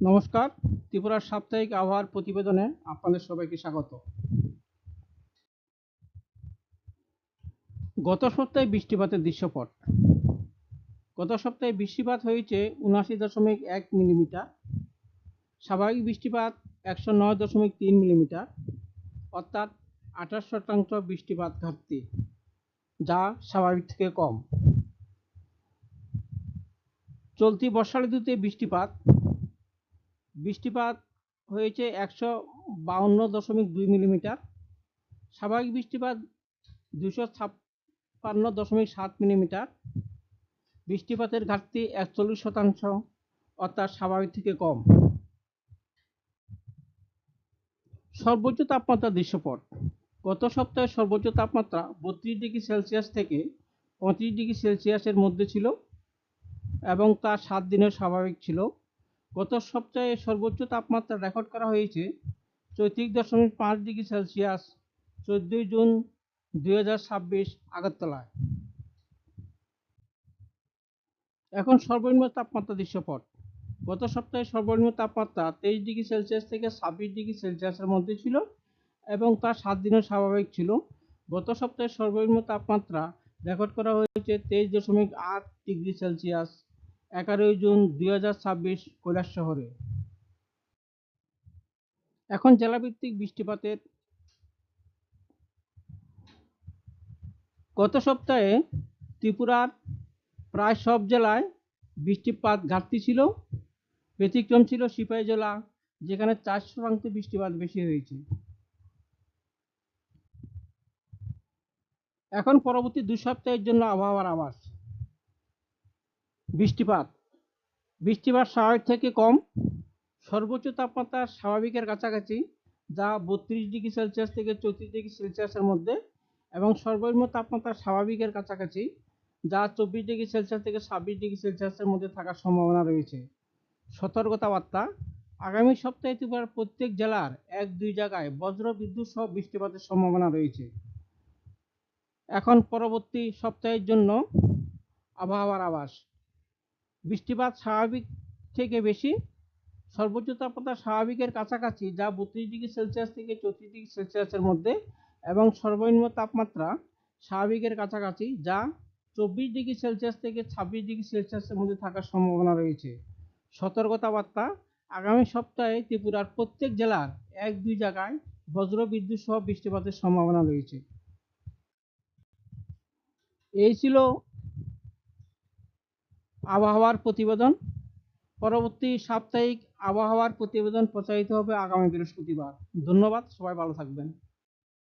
নমস্কার, ত্রিপুরার সাপ্তাহিক আবহাওয়ার প্রতিবেদনে আপনাদের সবাইকে স্বাগত। গত সপ্তাহে বৃষ্টিপাতের দৃশ্যপট। গত সপ্তাহে বৃষ্টিপাত হয়েছে ৭৯.১ মিলিমিটার, স্বাভাবিক বৃষ্টিপাত ১০৯.৩ মিলিমিটার, অর্থাৎ ২৮% বৃষ্টিপাত ঘাটতি, যা স্বাভাবিক থেকে কম। চলতি বর্ষা ঋতুতে বৃষ্টিপাত হয়েছে ১৫২.২ মিলিমিটার, স্বাভাবিক বৃষ্টিপাত ২৫৬.৭ মিলিমিটার, বৃষ্টিপাতের ঘাটতি ৪১%, অর্থাৎ স্বাভাবিক থেকে কম। সর্বোচ্চ তাপমাত্রার দৃশ্যপট। গত সপ্তাহে সর্বোচ্চ তাপমাত্রা ৩২°C থেকে ৩৫°C মধ্যে ছিল এবং তা ৭ দিনের স্বাভাবিক ছিল। গত সপ্তাহে সর্বোচ্চ তাপমাত্রা রেকর্ড করা হয়েছে ৩৪.৫°C ১৪ জুন ২০২৬ আগরতলায়। এখন সর্বনিম্ন তাপমাত্রা দৃশ্যপট। গত সপ্তাহে সর্বনিম্ন তাপমাত্রা ২৩°C থেকে ২৬°C মধ্যে ছিল এবং তা ৭ দিনের স্বাভাবিক ছিল। গত সপ্তাহে সর্বনিম্ন তাপমাত্রা রেকর্ড করা হয়েছে ২৩.৮°C ১১ জুন ২০২৬ কৈলাসহরে। এখন জেলাভিত্তিক বৃষ্টিপাতের। গত সপ্তাহে ত্রিপুরার প্রায় সব জেলায় বৃষ্টিপাত ঘাটতি ছিল। ব্যতিক্রম ছিল সিপাহী জেলা, যেখানে ৪% বৃষ্টিপাত বেশি হয়েছে। এখন পরবর্তী ২ সপ্তাহের জন্য আবহাওয়ার আভাস। বৃষ্টিপাত স্বাভাবিক থেকে কম। সর্বোচ্চ তাপমাত্রা স্বাভাবিকের কাছাকাছি, যা ৩২°C থেকে ৩৪°C মধ্যে, এবং সর্বনিম্ন তাপমাত্রা স্বাভাবিকের কাছাকাছি, যা ২৪°C থেকে ২৬°C মধ্যে থাকার সম্ভাবনা রয়েছে। সতর্কতা বার্তা। আগামী সপ্তাহে ত্রিপুরার প্রত্যেক জেলার ১-২ জায়গায় বজ্র বিদ্যুৎ সহ বৃষ্টিপাতের সম্ভাবনা রয়েছে। এখন পরবর্তী সপ্তাহের জন্য আবহাওয়ার আভাস। বৃষ্টিপাত স্বাভাবিক থেকে বেশি। সর্বোচ্চ তাপমাত্রা স্বাভাবিকের কাছাকাছি, যা ৩২°C থেকে ৩৪°C মধ্যে, এবং সর্বনিম্ন তাপমাত্রা স্বাভাবিকের কাছাকাছি, যা ২৪°C থেকে ২৬°C মধ্যে থাকার সম্ভাবনা রয়েছে। সতর্কতা বার্তা। আগামী সপ্তাহে ত্রিপুরার প্রত্যেক জেলার ১-২ জায়গায় বজ্র বিদ্যুৎ সহ বৃষ্টিপাতের সম্ভাবনা রয়েছে। এই ছিল আবহাওয়ার প্রতিবেদন। পরবর্তী সাপ্তাহিক আবহাওয়ার প্রতিবেদন প্রচারিত হবে আগামী বৃহস্পতিবার। ধন্যবাদ, সবাই ভালো থাকবেন।